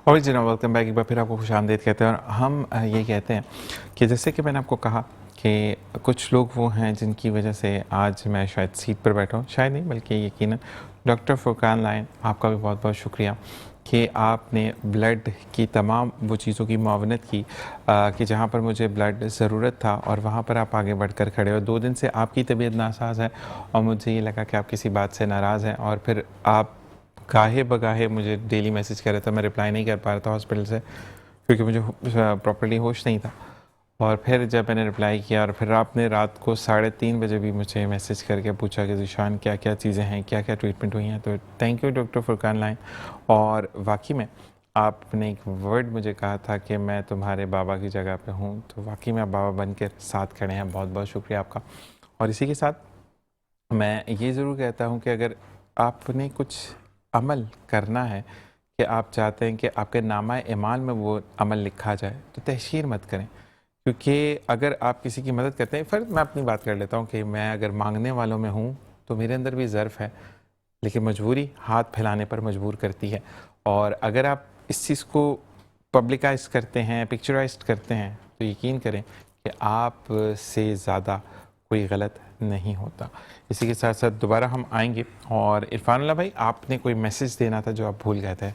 और जनाब welcome back. एक बार फिर आपको खुशामदीद कहते हैं। और हम ये कहते हैं कि जैसे कि मैंने आपको कहा कि कुछ लोग वो हैं जिनकी वजह से आज मैं शायद सीट पर बैठा हूँ, शायद नहीं बल्कि यकीनन। डॉक्टर फुरकान लायन, आपका भी बहुत बहुत शुक्रिया कि आपने ब्लड की तमाम वो चीज़ों की मुआवनत की कि जहाँ पर मुझे ब्लड ज़रूरत था और वहाँ पर आप आगे बढ़कर खड़े हो। 2 दिन से आपकी तबीयत नासाज है और मुझे ये लगा कि आप किसी बात से नाराज़ हैं, और फिर आप गाहे बगाहे मुझे डेली मैसेज कर रहा था। मैं रिप्लाई नहीं कर पा रहा था हॉस्पिटल से क्योंकि मुझे प्रॉपर्ली होश नहीं था। और फिर जब मैंने रिप्लाई किया और फिर आपने रात को 3:30 बजे भी मुझे मैसेज करके पूछा कि ज़ीशान क्या क्या चीज़ें हैं, क्या क्या ट्रीटमेंट हुई हैं, तो thank you doctor Furqan line. और वाकई में आपने एक वर्ड मुझे कहा था कि मैं तुम्हारे बाबा की जगह पे हूँ, तो वाकई में आप बाबा बन के साथ खड़े हैं। बहुत बहुत शुक्रिया आपका। और इसी के साथ मैं ये ज़रूर कहता हूँ कि अगर आपने कुछ अमल करना है कि आप चाहते हैं कि आपके नामा ईमान में वो अमल लिखा जाए, तो तहशीर मत करें। क्योंकि अगर आप किसी की मदद करते हैं, फ़र्ज़ मैं अपनी बात कर लेता हूँ कि मैं अगर मांगने वालों में हूँ तो मेरे अंदर भी ज़र्फ़ है, लेकिन मजबूरी हाथ फैलाने पर मजबूर करती है। और अगर आप इस चीज़ को पब्लिकाइज करते हैं, पिक्चराइज करते हैं, तो यकीन करें कि आप से ज़्यादा कोई गलत नहीं होता। इसी के साथ साथ दोबारा हम आएंगे। और इरफानुल्लाह भाई, आपने कोई मैसेज देना था जो आप भूल गए थे।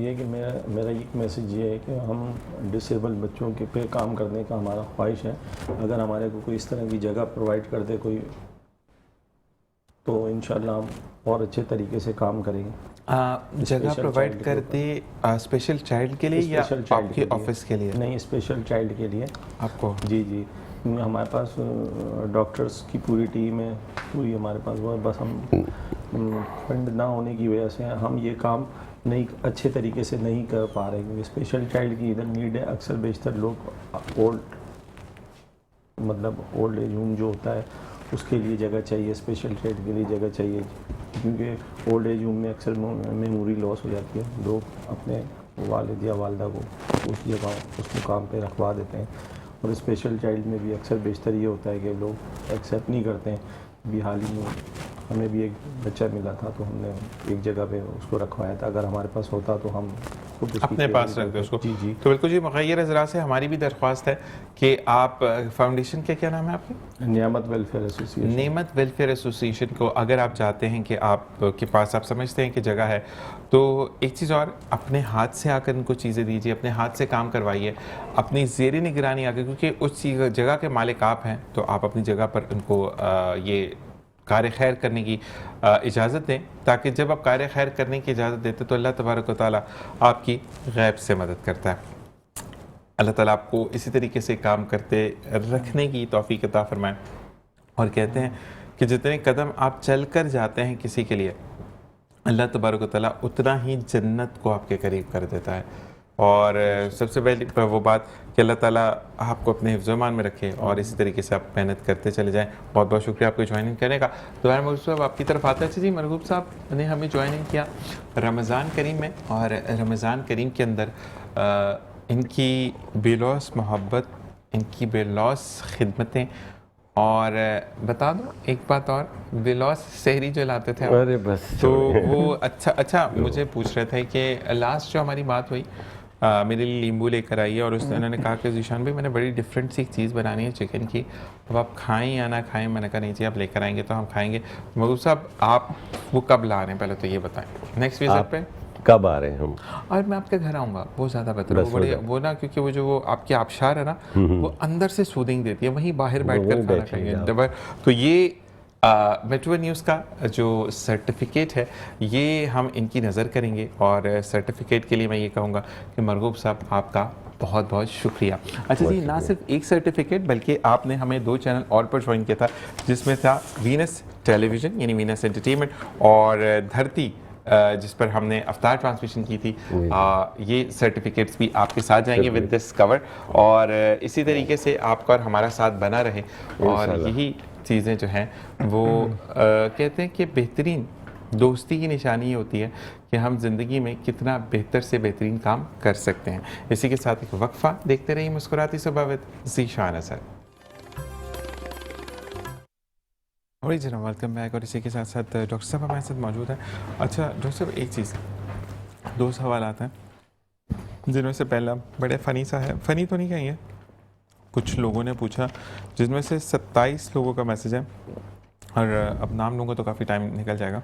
ये कि मेरा एक मैसेज ये है कि हम डिसेबल बच्चों के पे काम करने का हमारा ख्वाहिश है। अगर हमारे को कोई इस तरह की जगह प्रोवाइड कर दे कोई, तो इंशाल्लाह हम और अच्छे तरीके से काम करेंगे। जगह प्रोवाइड करते स्पेशल चाइल्ड के लिए या आपके ऑफिस के लिए? नहीं, स्पेशल चाइल्ड के लिए आपको? जी जी, हमारे पास डॉक्टर्स की पूरी टीम है, पूरी हमारे पास वो, बस हम फंड ना होने की वजह से हम ये काम नहीं अच्छे तरीके से नहीं कर पा रहे, क्योंकि स्पेशल चाइल्ड की इधर नीड है। अक्सर बेशतर लोग ओल्ड एज होम जो होता है उसके लिए जगह चाहिए, स्पेशल चाइल्ड के लिए जगह चाहिए, क्योंकि ओल्ड एज होम में अक्सर मेमोरी लॉस हो जाती है। लोग अपने वालिद या वालदा को उस जगह उस मुकाम पे रखवा देते हैं। और स्पेशल चाइल्ड में भी अक्सर बेशतर ये होता है कि लोग एक्सेप्ट नहीं करते हैं। अभी हाल ही में हमें भी एक बच्चा मिला था, तो हमने एक जगह पे उसको रखवाया था। अगर हमारे पास होता तो हम खुद अपने पास रखते उसको। जी जी, तो बिल्कुल जी, मुखैर हज़रात से हमारी भी दरख्वास्त है कि आप फाउंडेशन के क्या नाम है आपकी? नियामत वेलफेयर एसोसिएशन। नेमत वेलफेयर एसोसिएशन को अगर आप चाहते हैं कि आपके पास आप समझते हैं कि जगह है, तो एक चीज़ और, अपने हाथ से आकर इनको चीज़ें दीजिए, अपने हाथ से काम करवाइए, अपनी ज़ेर निगरानी आकर, क्योंकि उस जगह के मालिक आप हैं, तो आप अपनी जगह पर उनको ये कार्य खैर करने की इजाज़त दें, ताकि जब आप कार्य खैर करने की इजाज़त देते तो अल्लाह तबारक व तआला आपकी गैब से मदद करता है। अल्लाह ताला आपको इसी तरीके से काम करते रखने की तौफीक अता फरमाए। और कहते हैं कि जितने कदम आप चल कर जाते हैं किसी के लिए, अल्लाह तबारक व तआला उतना ही जन्नत को आपके करीब कर देता है। और सबसे पहली वो बात कि अल्लाह ताला आपको अपने हिफ्ज़-ओ-मान में रखे और इसी तरीके से आप मेहनत करते चले जाएं। बहुत बहुत शुक्रिया आपको ज्वाइनिंग करने का। दोबारा मरहूब साहब आपकी तरफ आते हैं। जी, मरहूब साहब ने हमें ज्वाइनिंग किया रमज़ान करीम में, और रमज़ान करीम के अंदर इनकी बेलौस मोहब्बत, इनकी बेलौस खिदमतें, और बता दो एक बात और, बेलौस सहरी जो लाते थे आप, अरे बस तो वो अच्छा मुझे पूछ रहे थे कि लास्ट जो हमारी बात हुई, मेरे लिए नींबू लेकर आई है, और उसने उन्होंने कहा कि ज़ीशान भाई मैंने बड़ी डिफरेंट सी चीज़ बनानी है चिकन की, अब आप खाएं या ना खाएं। मैंने कहा नहीं जी, आप लेकर आएंगे तो हम खाएंगे। महबूब साहब, आप वो कब ला रहे हैं, पहले तो ये बताएं। नेक्स्ट विजिट पे कब आ रहे हैं हम? और मैं आपके घर आऊँगा, वो ज़्यादा बेहतर है। वो बड़े वो ना, क्योंकि वो जो वो आपकी आबशार है ना, वो अंदर से सूदिंग देती है, वहीं बाहर बैठ कर खाना खाएंगे। तो ये मेट्रो न्यूज़ का जो सर्टिफिकेट है, ये हम इनकी नज़र करेंगे, और सर्टिफिकेट के लिए मैं ये कहूँगा कि मरगूब साहब आपका बहुत बहुत शुक्रिया। अच्छा जी, ना सिर्फ एक सर्टिफिकेट बल्कि आपने हमें 2 चैनल और पर ज्वाइन किया था, जिसमें था वीनस टेलीविज़न यानी वीनस एंटरटेनमेंट, और धरती जिस पर हमने अवतार ट्रांसमिशन की थी। ये सर्टिफिकेट्स भी आपके साथ जाएंगे विद दिस कवर, और इसी तरीके से आपका और हमारा साथ बना रहे। और यही चीज़ें जो हैं वो कहते हैं कि बेहतरीन दोस्ती की निशानी ये होती है कि हम ज़िंदगी में कितना बेहतर से बेहतरीन काम कर सकते हैं। इसी के साथ एक वक्फा, देखते रहिए मुस्कुराती सुबह विद ज़ीशान असद। और जी वेलकम बैक। और इसी के साथ साथ डॉक्टर साहब हमारे साथ मौजूद हैं। अच्छा डॉक्टर साहब, एक चीज़, दो सवाल आते हैं जिनमें से पहला बड़े फ़नी सा है, फ़नी तो नहीं कहेंगे, कुछ लोगों ने पूछा, जिनमें से 27 लोगों का मैसेज है, और अब नाम लूँगा तो काफ़ी टाइम निकल जाएगा,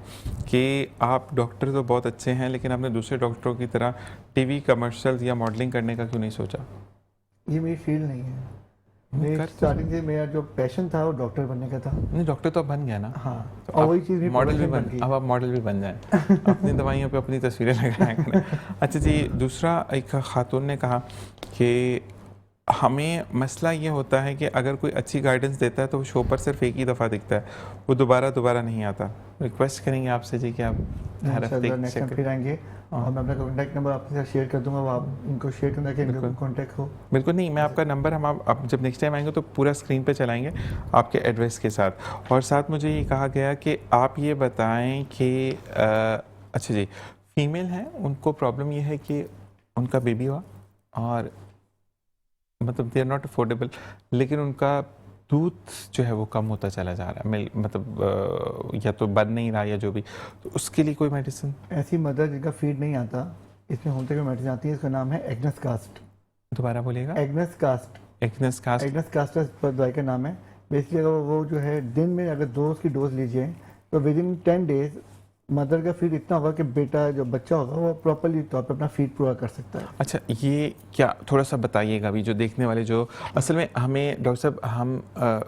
कि आप डॉक्टर तो बहुत अच्छे हैं लेकिन आपने दूसरे डॉक्टरों की तरह टीवी कमर्शियल्स या मॉडलिंग करने का क्यों नहीं सोचा? ये मेरी फील्ड नहीं है। मेरे कर तो स्टार्टिंग से मेरा जो पैशन था वो डॉक्टर बनने का था। नहीं, डॉक्टर तो अब बन गया ना। हाँ, तो और आप वही चीज़ भी मॉडल भी प्रोफेशन बन गई। अब आप मॉडल भी बन जाएं, अपनी दवाइयों पे अपनी तस्वीरें लगाया करें। अच्छा जी, दूसरा, एक खातून ने कहा कि हमें मसला ये होता है कि अगर कोई अच्छी गाइडेंस देता है तो वो शो पर सिर्फ एक ही दफ़ा दिखता है, वो दोबारा नहीं आता। रिक्वेस्ट करेंगे आपसे जी कि आप हर हफ्ते इंशाल्लाह नेक्स्ट टाइम फिर आएंगे और मैं अपना कॉन्टैक्ट नंबर आपके साथ शेयर कर दूंगा, वो आप इनको शेयर करना कि इनको कॉन्टैक्ट हो। बिल्कुल नहीं, मैं आपका नंबर, हम आप जब नेक्स्ट टाइम आएंगे तो पूरा स्क्रीन पे चलाएंगे आपके एड्रेस के साथ। और साथ मुझे ये कहा गया कि आप ये बताएं कि अच्छा जी, फीमेल हैं, उनको प्रॉब्लम ये है कि उनका बेबी हुआ और मतलब दे आर नॉट अफोर्डेबल, लेकिन उनका दूध जो है वो कम होता चला जा रहा है, मतलब या तो बन नहीं रहा या जो भी, तो उसके लिए कोई मेडिसिन? ऐसी मदर जिनका फीड नहीं आता, इसमें होम टेक मेडिसिन आती है, इसका नाम है एग्नस कास्ट। दोबारा बोलिएगा। Agnus cast. Agnus cast. Agnus cast पर दवाई का नाम है। बेसिकली अगर वो जो है दिन में अगर 2 की डोज लीजिए तो विद इन 10 डेज मदर का फीड इतना होगा कि बेटा जो बच्चा होगा वो प्रॉपरली तौर पर अपना फीड पूरा कर सकता है। अच्छा, ये क्या थोड़ा सा बताइएगा अभी जो देखने वाले, जो असल में हमें डॉक्टर साहब, हम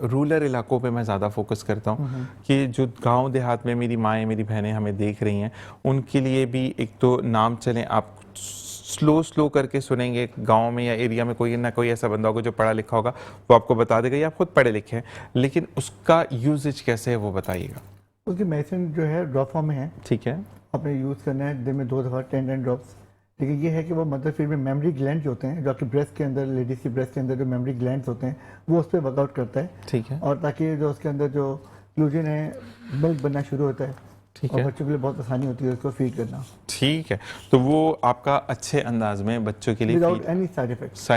रूरल इलाकों पे मैं ज़्यादा फोकस करता हूँ कि जो गांव देहात में मेरी माएँ मेरी बहनें हमें देख रही हैं, उनके लिए भी एक तो नाम चलें, आप स्लो करके सुनेंगे, गांव में या एरिया में कोई ना कोई ऐसा बंदा होगा जो पढ़ा लिखा होगा, वो आपको बता देगा, या आप खुद पढ़े लिखे हैं, लेकिन उसका यूजेज कैसे है वो बताइएगा। उसकी मेडिसिन जो है ड्रॉप फॉर्म में है, ठीक है। आपने यूज़ करना है दिन में 2 दफ़ा 10 ड्रॉप्स। लेकिन ये है कि वो मदर फीड में मेमोरी ग्लैंड जो होते हैं, जो आपके ब्रेस्ट के अंदर, लेडीज़ की ब्रेस्ट के अंदर जो मेमोरी ग्लैंड्स होते हैं, वो उस पर वर्कआउट करता है। ठीक है। और ताकि जो उसके अंदर जो फ्लूजन है, मिल्क बनना शुरू होता है। ठीक और है। बच्चों के लिए बहुत आसानी होती है उसको फीड करना ठीक है, तो वो आपका अच्छे अंदाज में बच्चों के लिए विदाउट एनी साइड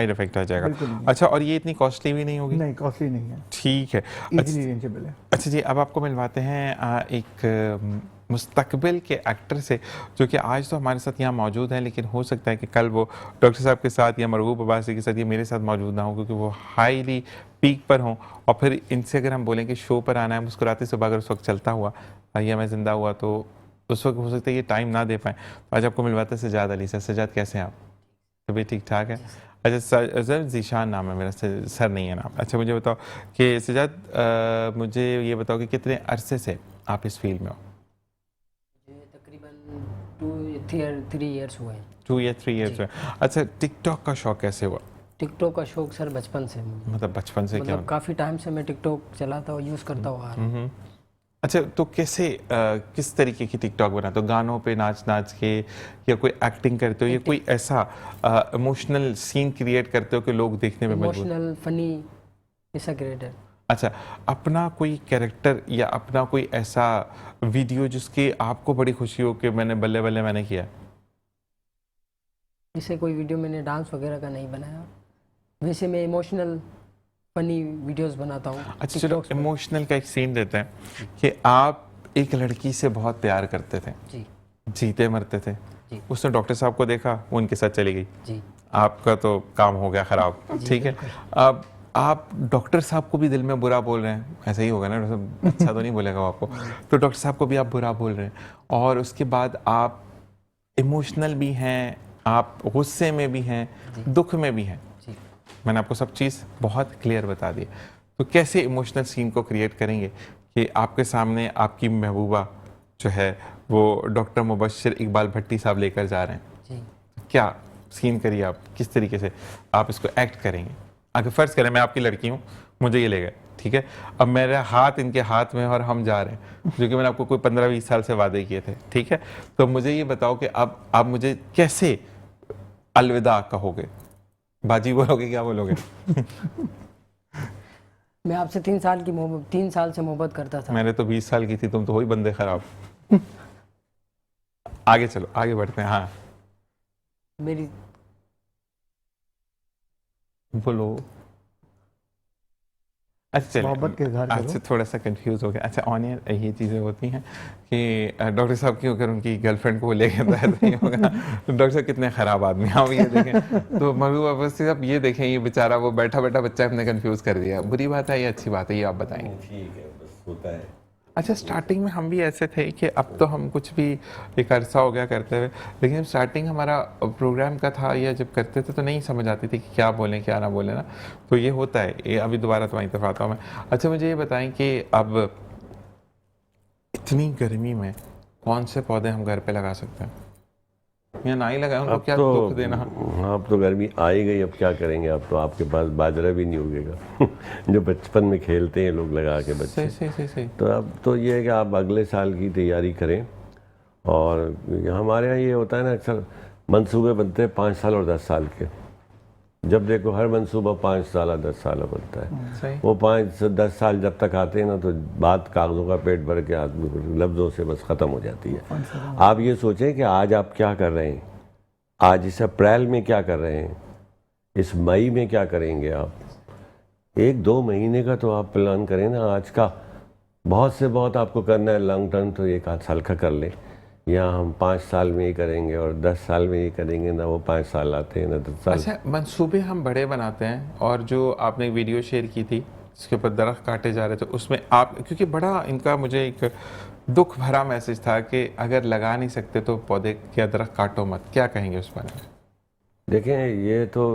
इफेक्ट। आ जाएगा। बिल्कुल नहीं। अच्छा, और ये इतनी कॉस्टली भी नहीं होगी? नहीं, कॉस्टली नहीं है, ठीक है। इजीली रेंजेबल है। अच्छा जी, अब आपको मिलवाते हैं एक मुस्तकबिल के एक्टर से, जो कि आज तो हमारे साथ यहाँ मौजूद हैं, लेकिन हो सकता है कि कल वो डॉक्टर साहब के साथ या मरगूब अब्बासी के साथ या मेरे साथ मौजूद ना हो, क्योंकि वो हाईली पीक पर हों। और फिर इनसे अगर हम बोलें कि शो पर आना है मुस्कुराते सुबह, अगर उस वक्त चलता हुआ या मैं ज़िंदा हुआ, तो उस वक्त हो सकता है ये टाइम ना दे पाएँ। तो आज आपको मिलवाते हैं सजाद अली से। सजाद, कैसे हैं आप? तभी ठीक ठाक है। अच्छा सर, जीशान नाम है मेरा, सर नहीं है नाम। अच्छा, मुझे बताओ कि सजाद, मुझे ये बताओ कि कितने अरसे से आप इस फील्ड में हो? तकरीबन 3 ईयर्स हुए हैं। 2 या 3 ईयर्स हुए। अच्छा, टिकटॉक का शौक कैसे हुआ? टिकटॉक का शौक सर बचपन से, मतलब बचपन से क्या? मतलब काफ़ी टाइम से मैं टिकटॉक चलाता और यूज़ करता हुआ आ रहा हूँ। अच्छा, तो कैसे किस तरीके की टिकटॉक बनाते हो? गानों पे नाच के, या कोई एक्टिंग करते हो, या कोई ऐसा इमोशनल सीन क्रिएट करते हो कि लोग देखने में मजबूर? इमोशनल फनी ऐसा क्रिएटर। अच्छा, अपना कोई कैरेक्टर या अपना कोई ऐसा वीडियो जिसकी आपको बड़ी खुशी हो कि मैंने बल्ले बल्ले मैंने किया? जैसे कोई वीडियो मैंने डांस वगैरह का नहीं बनाया, वैसे मैं इमोशनल फनी वीडियोस बनाता हूँ। अच्छा चलो, इमोशनल का एक सीन देते हैं कि आप एक लड़की से बहुत प्यार करते थे जी, जीते मरते थे, जी। उसने डॉक्टर साहब को देखा, वो उनके साथ चली गई, जी, आपका तो काम हो गया खराब। ठीक है, अब आप डॉक्टर साहब को भी दिल में बुरा बोल रहे हैं, ऐसा ही होगा ना, अच्छा तो नहीं बोलेगा वो आपको, तो डॉक्टर साहब को भी आप बुरा बोल रहे हैं, और उसके बाद आप इमोशनल भी हैं, आप गुस्से में भी हैं, दुख में भी हैं। जी। मैंने आपको सब चीज़ बहुत क्लियर बता दी। तो कैसे इमोशनल सीन को क्रिएट करेंगे कि आपके सामने आपकी महबूबा जो है वो डॉक्टर मुबश्शिर इकबाल भट्टी साहब लेकर जा रहे हैं, जी। क्या सीन करिए आप, किस तरीके से आप इसको एक्ट करेंगे? अगर फ़र्ज़ करें मैं आपकी लड़की हूँ, मुझे ये ले गए, ठीक है, अब मेरा हाथ इनके हाथ में और हम जा रहे हैं, जो कि मैंने आपको कोई 15-20 साल से वादे किए थे, ठीक है, तो मुझे ये बताओ कि अब आप मुझे कैसे अलविदा कहोगे? बाजी बोलोगे, क्या बोलोगे? मैं आपसे 3 साल से मोहब्बत करता था। मैंने तो 20 साल की थी, तुम तो हो ही बंदे खराब। आगे चलो, आगे बढ़ते हैं। हाँ मेरी बोलो। अच्छा चलिए, मोहब्बत के इजहार करो। अच्छा थोड़ा सा कंफ्यूज हो गया। अच्छा ऑनियर ये चीज़ें होती हैं कि डॉक्टर साहब की अगर उनकी गर्लफ्रेंड को लेके तो ऐसा ही होगा तो डॉक्टर साहब कितने ख़राब आदमी हैं, आप ये देखें तो महबूब अवस्थी साहब ये देखें, ये बेचारा वो बैठा बैठा बच्चा अपने कंफ्यूज कर दिया। बुरी बात है या अच्छी बात है, ये आप बताएंगे। ठीक है, बस होता है। अच्छा स्टार्टिंग में हम भी ऐसे थे कि अब तो हम कुछ भी एक अरसा हो गया करते हुए, लेकिन जब स्टार्टिंग हमारा प्रोग्राम का था या जब करते थे तो नहीं समझ आती थी कि क्या बोलें क्या ना बोलें ना, तो ये होता है। ये अभी दोबारा तुम्हारी तरफ आता हूँ मैं। अच्छा मुझे ये बताएं कि अब इतनी गर्मी में कौन से पौधे हम घर पे लगा सकते हैं या ना ही लगाए, उनको क्या दुख देना। अब तो गर्मी आ ही गई, अब क्या करेंगे। अब तो आपके पास बाजरा भी नहीं उगेगा जो बचपन में खेलते हैं लोग लगा के बच्चे। सही। तो अब तो ये है कि आप अगले साल की तैयारी करें। और हमारे यहाँ ये होता है ना, अक्सर मंसूबे बनते हैं 5 साल और 10 साल के। जब देखो हर मंसूबा 5 साल 10 साल बनता है। सही। वो 5 से 10 साल जब तक आते हैं ना, तो बात कागज़ों का पेट भर के आदमी लफ्ज़ों से बस ख़त्म हो जाती है। आप ये सोचें कि आज आप क्या कर रहे हैं, आज इस अप्रैल में क्या कर रहे हैं, इस मई में क्या करेंगे आप। 1-2 महीने का तो आप प्लान करें ना आज का। बहुत से बहुत आपको करना है लॉन्ग टर्म तो 1-8 साल का कर लें, या हम 5 साल में ही करेंगे और 10 साल में ही करेंगे ना, वो 5 साल आते हैं ना 10 साल। अच्छा मंसूबे हम बड़े बनाते हैं, और जो आपने वीडियो शेयर की थी जिसके ऊपर दरख्त काटे जा रहे थे उसमें आप, क्योंकि बड़ा इनका मुझे एक दुख भरा मैसेज था कि अगर लगा नहीं सकते तो पौधे या दरख्त काटो मत, क्या कहेंगे उस बारे में। देखें ये तो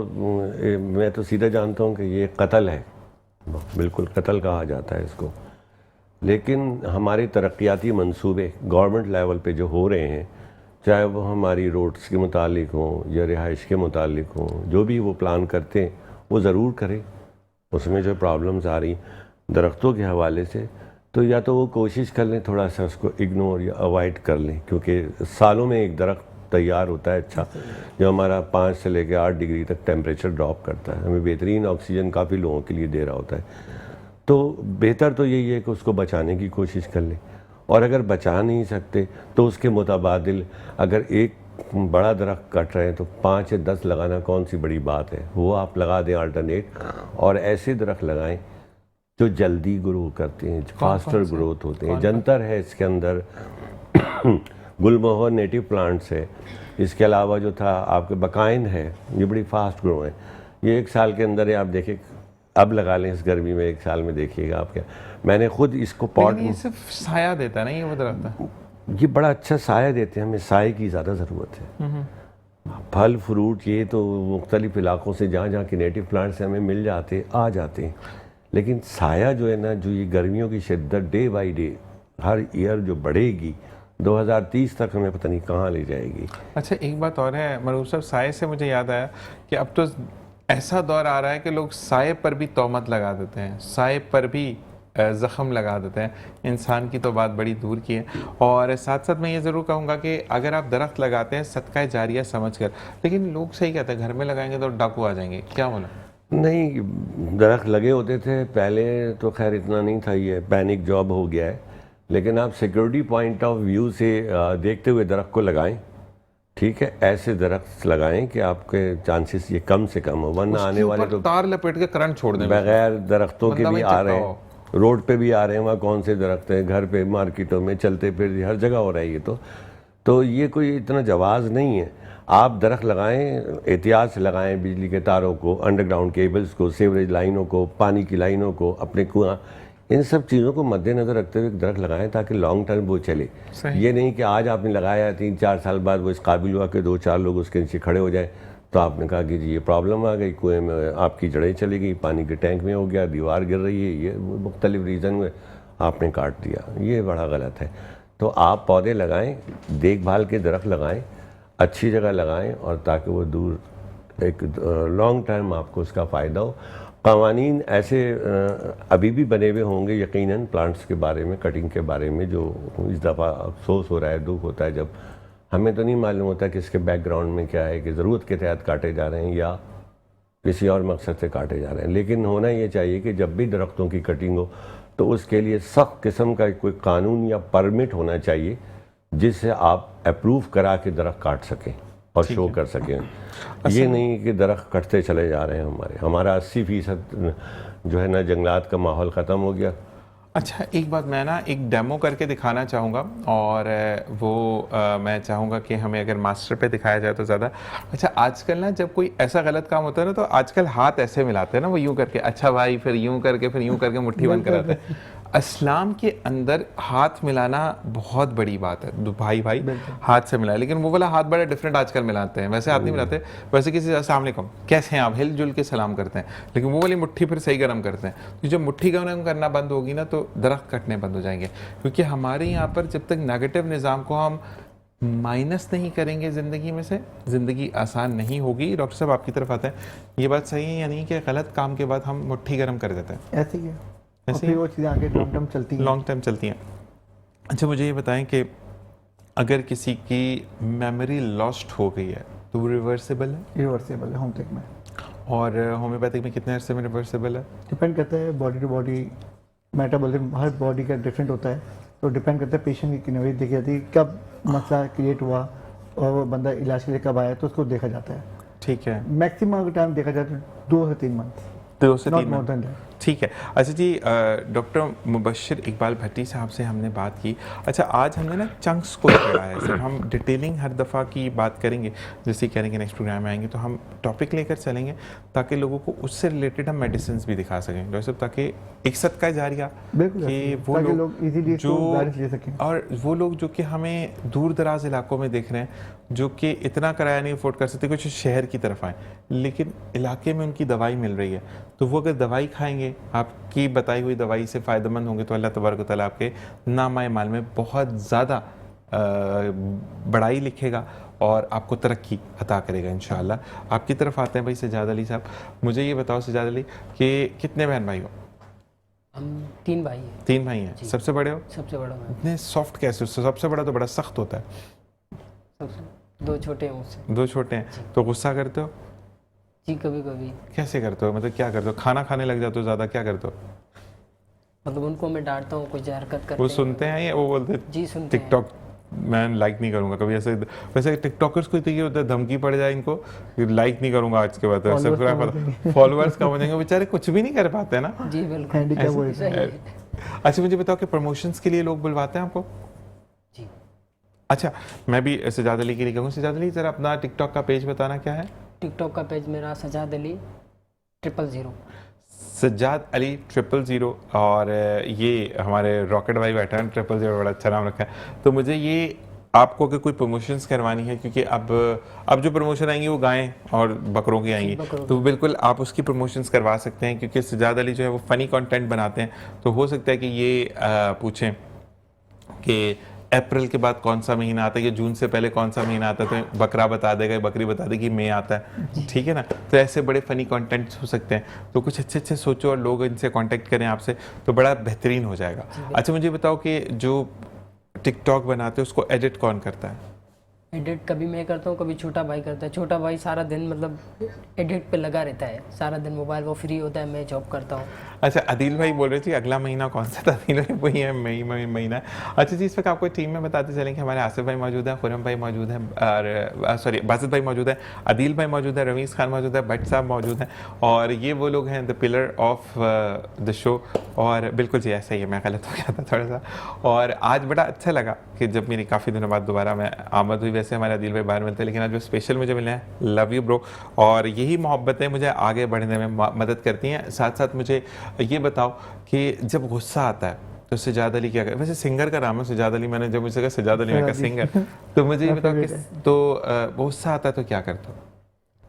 मैं तो सीधा जानता हूँ कि ये कत्ल है, बिल्कुल कत्ल कहा जाता है इसको। लेकिन हमारे तरक्याती मंसूबे गवर्नमेंट लेवल पे जो हो रहे हैं, चाहे वो हमारी रोड्स के मुतालिक हों या रिहाइश के मुतालिक हों, जो भी वो प्लान करते हैं वो ज़रूर करें। उसमें जो प्रॉब्लम्स आ रही दरख्तों के हवाले से, तो या तो वो कोशिश कर लें थोड़ा सा उसको इग्नोर या अवॉइड कर लें, क्योंकि सालों में एक दरख्त तैयार होता है अच्छा, जो हमारा 5 से लेकर 8 डिग्री तक टेम्परेचर ड्रॉप करता है, हमें बेहतरीन ऑक्सीजन काफ़ी लोगों के लिए दे रहा होता है। तो बेहतर तो यही है कि उसको बचाने की कोशिश कर लें, और अगर बचा नहीं सकते तो उसके मुताबादिल अगर एक बड़ा दरख्त कट रहे हैं तो 5 या 10 लगाना कौन सी बड़ी बात है, वो आप लगा दें अल्टरनेट। और ऐसे दरख्त लगाएं जो जल्दी ग्रो करते हैं, फास्टर ग्रोथ होते हैं। जंतर है इसके अंदर, गुलमोहर नेटिव प्लांट्स है, इसके अलावा जो था आपके बकाइन है, ये बड़ी फास्ट ग्रो है। ये 1 साल के अंदर है, आप देखें अब लगा लें इस गर्मी में, 1 साल में देखिएगा आप क्या। मैंने खुद इसको पॉट में, ये सिर्फ साया देता है ना, ये वो दरख्त ये बड़ा अच्छा साया देते हैं, हमें साए की ज़्यादा ज़रूरत है। फल फ्रूट ये तो मुख्तलिफ इलाकों से जहाँ जहाँ के नेटिव प्लांट्स से हमें मिल जाते आ जाते हैं, लेकिन साया जो है ना, जो ये गर्मियों की शिद्दत day by day her year जो बढ़ेगी, 2030 तक हमें पता नहीं कहाँ ले जाएगी। अच्छा एक बात और है मरूफ साहब, साए से मुझे याद आया कि अब तो ऐसा दौर आ रहा है कि लोग साए पर भी तोहमत लगा देते हैं, साए पर भी ज़ख़म लगा देते हैं। इंसान की तो बात बड़ी दूर की है। और साथ साथ मैं ये ज़रूर कहूँगा कि अगर आप दरख्त लगाते हैं सदका जारिया समझ कर, लेकिन लोग सही कहते हैं घर में लगाएंगे तो डाकू आ जाएंगे, क्या होना। नहीं, दरख्त लगे होते थे पहले तो, खैर इतना नहीं था, ये पैनिक जॉब हो गया है। लेकिन आप सिक्योरिटी पॉइंट ऑफ व्यू से देखते हुए दरख्त को लगाएं, ठीक है। ऐसे दरख्त लगाएं कि आपके चांसेस ये कम से कम हो, वरना आने वाले तो तार लपेट के करंट छोड़ दें। बगैर दरख्तों के भी आ रहे हैं, रोड पे भी आ रहे हैं, वहाँ कौन से दरख्त हैं, घर पे मार्केटों में चलते फिर हर जगह हो रहा है ये तो ये कोई इतना जवाज़ नहीं है। आप दरख्त लगाएं, एहतियात से लगाएं, बिजली के तारों को, अंडरग्राउंड केबल्स को, सीवरेज लाइनों को, पानी की लाइनों को, अपने कुआँ, इन सब चीज़ों को मद्देनज़र रखते हुए दरख्त लगाएं ताकि लॉन्ग टर्म वो चले। ये नहीं कि आज आपने लगाया 3-4 साल बाद वो इस काबिल हुआ कि 2-4 लोग उसके नीचे खड़े हो जाए, तो आपने कहा कि जी ये प्रॉब्लम आ गई, कुएं में आपकी जड़ें चली गई, पानी के टैंक में हो गया, दीवार गिर रही है, ये मुख्तलिफ रीज़न में आपने काट दिया, ये बड़ा गलत है। तो आप पौधे लगाएं, देखभाल के दरख्त लगाएं, अच्छी जगह लगाएं, और ताकि वो दूर एक लॉन्ग टर्म आपको उसका फ़ायदा हो। क़वानीन ऐसे अभी भी बने हुए होंगे यकीनन प्लांट्स के बारे में, कटिंग के बारे में, जो इस दफ़ा अफसोस हो रहा है, दुख होता है जब हमें तो नहीं मालूम होता कि इसके बैकग्राउंड में क्या है, कि ज़रूरत के तहत काटे जा रहे हैं या किसी और मकसद से काटे जा रहे हैं। लेकिन होना ये चाहिए कि जब भी दरख्तों की कटिंग हो तो उसके लिए सख्त किस्म का कोई कानून या परमिट होना चाहिए जिससे आप अप्रूव करा के दरख्त काट सकें और शो कर सकें। ये नहीं कि दरख्त कटते चले जा रहे हैं, हमारा 80% जो है ना जंगलात का माहौल ख़त्म हो गया। अच्छा, एक बात मैं ना एक डेमो करके दिखाना चाहूँगा, और वो मैं चाहूँगा कि हमें अगर मास्टर पे दिखाया जाए तो ज़्यादा अच्छा। आजकल ना जब कोई ऐसा गलत काम होता है ना, तो आजकल हाथ ऐसे मिलाते हैं ना, वो यूँ करके, अच्छा भाई, फिर यूँ करके, फिर यूँ करके मुट्ठी बंद कराते हैं। इस्लाम के अंदर हाथ मिलाना बहुत बड़ी बात है, दो भाई भाई हाथ से मिलाए, लेकिन वो वाला हाथ बड़ा डिफरेंट आजकल मिलाते हैं। वैसे हाथ नहीं मिलाते, वैसे किसी से अस्सलाम वालेकुम, कैसे हैं आप, हिल जुल के सलाम करते हैं, लेकिन वो वाली मुट्ठी फिर सही गर्म करते हैं। तो जब मुट्ठी गर्म करना बंद होगी ना, तो दरख्त कटने बंद हो जाएंगे, क्योंकि हमारे यहाँ पर जब तक नेगेटिव निज़ाम को हम माइनस नहीं करेंगे ज़िंदगी में से, ज़िंदगी आसान नहीं होगी। डॉक्टर साहब आपकी तरफ आते हैं, ये बात सही है या नहीं कि गलत काम के बाद हम मुट्ठी गर्म कर देते हैं? ऐसे ही है, और फिर वो चीज़ें आगे लॉन्ग टर्म चलती हैं। लॉन्ग टर्म चलती हैं। अच्छा, मुझे ये बताएं कि अगर किसी की मेमोरी लॉस्ट हो गई है तो वो रिवर्सिबल है? रिवर्सेबल है होम्योपैथिक में। और होम्योपैथिक में कितने अरसे में रिवर्सिबल है? डिपेंड करता है बॉडी टू बॉडी, मेटाबॉलिज्म हर बॉडी का डिफरेंट होता है, तो डिपेंड करता है पेशेंट की किन्हीं देखी जाती है, कब मसला क्रिएट हुआ और वो बंदा इलाज के लिए कब आया, तो उसको देखा जाता है। ठीक है, मैक्सिमम अगर टाइम देखा जाए तो 2 से 3 मंथ, 2 से not 3 more month. Than that. ठीक है। अच्छा जी, डॉक्टर मुबश्शिर इकबाल भट्टी साहब से हमने बात की। अच्छा, आज हमने ना चंक्स को पढ़ा है सर, हम डिटेलिंग हर दफ़ा की बात करेंगे, जैसे करेंगे नेक्स्ट प्रोग्राम में आएंगे तो हम टॉपिक लेकर चलेंगे, ताकि लोगों को उससे रिलेटेड हम मेडिसिन भी दिखा सकें डॉक्टर साहब, ताकि एक सदका जारिया बिल्कुल, कि वो ताकि लोग लोग इजीली जो गाइडेंस ले सकें। और वो लोग जो कि हमें दूर दराज इलाकों में देख रहे हैं, जो कि इतना किराया नहीं अफोर्ड कर सकते, कुछ शहर की तरफ आए, लेकिन इलाके में उनकी दवाई मिल रही है, तो वो अगर दवाई खाएंगे, आपकी बताई हुई दवाई से फ़ायदेमंद होंगे, तो अल्लाह तबारक व तआला आपके नामाए माल में बहुत ज़्यादा बड़ाई लिखेगा और आपको तरक्की अता करेगा इंशाअल्लाह। आपकी तरफ आते हैं भाई सज्जाद अली साहब। मुझे ये बताओ सज्जाद अली कि कितने बहन भाई हो? हम 3 भाई हैं। 3 भाई हैं, सबसे बड़े हो? सबसे बड़ा मैं। इतने सॉफ्ट कैसे? सबसे बड़ा तो बड़ा सख्त होता है। सबसे 2 छोटे हैं मुझसे। 2 छोटे हैं, तो गुस्सा करते हो? जी कभी कभी, कैसे करते हो, मतलब क्या करते हो? खाना खाने लग जाते हो ज़्यादा, क्या करते हो? मतलब उनको मैं डांटता हूँ, कुछ हरकत करते वो हैं। सुनते हैं या वो बोलते हैं जी सुनते हैं। टिकटॉक मैं लाइक नहीं करूंगा कभी, ऐसे? वैसे टिकटॉकर्स को तो ये होता है, धमकी पड़ जाए इनको, लाइक नहीं करूंगा आज के बाद, सब्सक्राइब, फॉलोअर्स कम हो जाएंगे, बेचारे कुछ भी नहीं कर पाते हैं ना। जी बिल्कुल, हैंडीकैप वो सही है। अच्छा, मुझे बताओ कि प्रमोशंस के लिए लोग बुलवाते हैं आपको? जी। अच्छा, मैं भी सज्जाद अली के लिए कहूँगा, सज्जाद अली जरा अपना टिकटॉक का पेज बताना क्या है? टिकटॉक का पेज मेरा सज्जाद अली 000। सज्जाद अली 000, और ये हमारे रॉकेट भाई बैठा है 000, बड़ा अच्छा नाम रखा है। तो मुझे ये आपको अगर कोई प्रमोशंस करवानी है, क्योंकि अब जो प्रमोशन आएंगी वो गायें और बकरों की आएंगी, तो बिल्कुल आप उसकी प्रमोशंस करवा सकते हैं, क्योंकि सज्जाद अली जो है वो फ़नी कंटेंट बनाते हैं, तो हो सकता है कि ये पूछें कि अप्रैल के बाद कौन सा महीना आता है, या जून से पहले कौन सा महीना आता है, तो बकरा बता देगा, बकरी बता देगी मई आता है, ठीक है ना। तो ऐसे बड़े फ़नी कंटेंट्स हो सकते हैं, तो कुछ अच्छे अच्छे सोचो और लोग इनसे कांटेक्ट करें आपसे, तो बड़ा बेहतरीन हो जाएगा। अच्छा, मुझे बताओ कि जो टिकटॉक बनाते हैं उसको एडिट कौन करता है? एडिट कभी मैं करता हूँ, कभी छोटा भाई करता है। छोटा भाई सारा दिन मतलब एडिट पे लगा रहता है, सारा दिन मोबाइल, वो फ्री होता है, मैं जॉब करता हूँ। अच्छा, अदील भाई बोल रहे थे अगला महीना कौन सा था? अदील भाई वही है, मई महीना। अच्छा जी, इस वक्त आपको टीम में बताते चलें कि हमारे आसिफ भाई मौजूद हैं, खुरम भाई मौजूद हैं, और सॉरी बासित भाई मौजूद हैं, अदील भाई मौजूद है, रमीज़ खान मौजूद है, भट्ट साहब मौजूद हैं, और ये वो लोग हैं the pillar of the show. और बिल्कुल जी ऐसा ही है, मैं गलत हो गया था थोड़ा सा। और आज बड़ा अच्छा लगा कि जब मेरी काफ़ी दिनों बाद दोबारा मैं आमद हुई। वैसे हमारे अदील भाई बाहर मिलते हैं, लेकिन आज जो स्पेशल मुझे मिले हैं, लव यू ब्रो। और यही मोहब्बतें मुझे आगे बढ़ने में मदद करती हैं। साथ साथ मुझे ये बताओ कि जब गुस्सा आता है तो सज्जाद अली क्या करे? वैसे सिंगर का नाम है सज्जाद अली, मैंने जब मुझे कहा सज्जाद अली, मैं कहा सिंगर, तो मुझे ये बताओ कि तो गुस्सा आता है तो क्या करते हो?